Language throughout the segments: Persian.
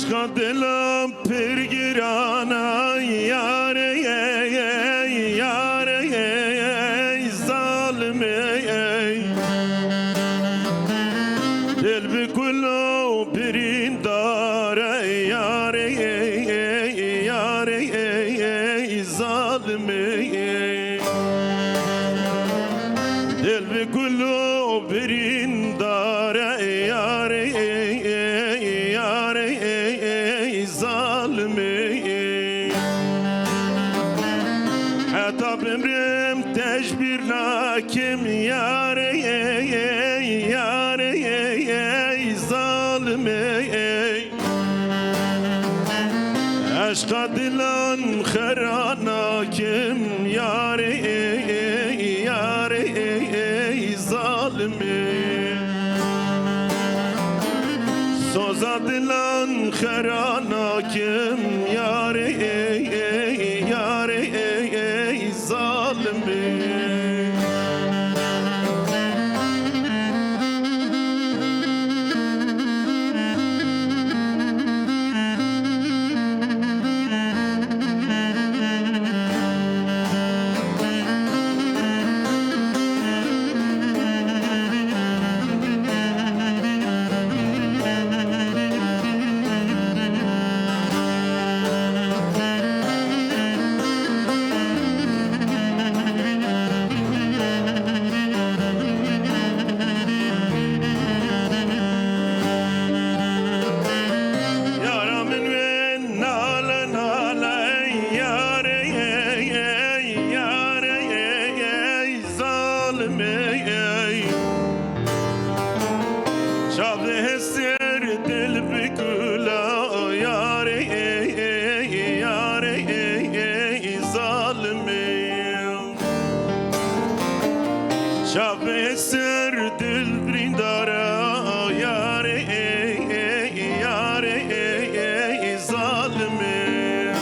عشق دلم پرگیرانا یاره یاره ظالمه دل بکلو برین داره یاره یاره ظالمه دل بکلو برین داره یاره یاره ظالمه حتی بمرم تشبیر ناکم یاره یاره ظالمه عشق دلان خراناکم یاره یاره ظالمه سوزا دلان خراناکم یاره یاره ظالمه شاده سر دل بکلا یاره یاره ظالمه شاده سر دل بریندارا یاره یاره ظالمه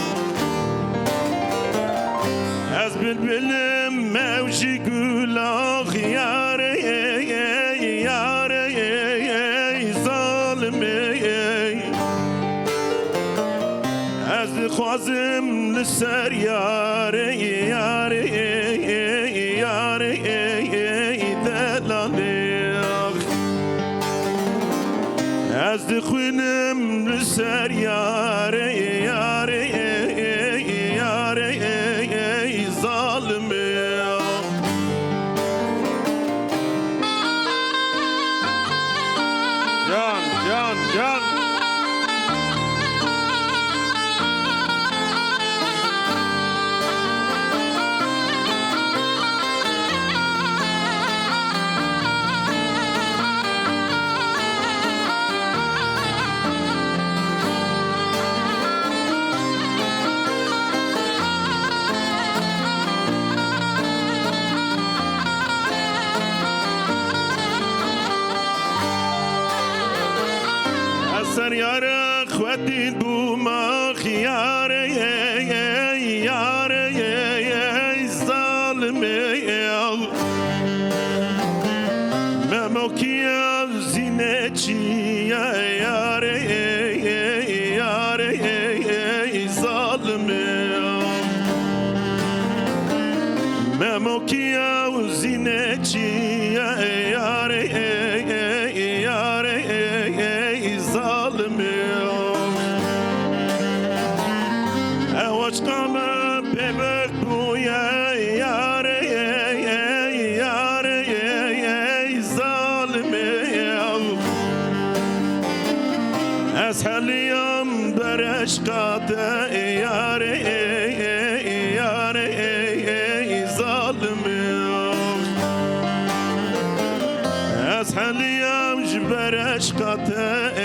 از بلبلم موجی گلاغ یاره یاره از خوازم لسر یاره یاره یاره دلالیخ از خوینم لسر یاره یاره یاره ظالمه جان سر یاره خودی بوما خیاره یاره ظالمه مموکیا زینه چیه یاره یاره ظالمه مموکیا زینه چیه یاره یاره اوش قامه ببک بویا یاره یاره ظالمه از حلیم برش قاطع یاره یاره ظالمه از حلیم جبرش قاطع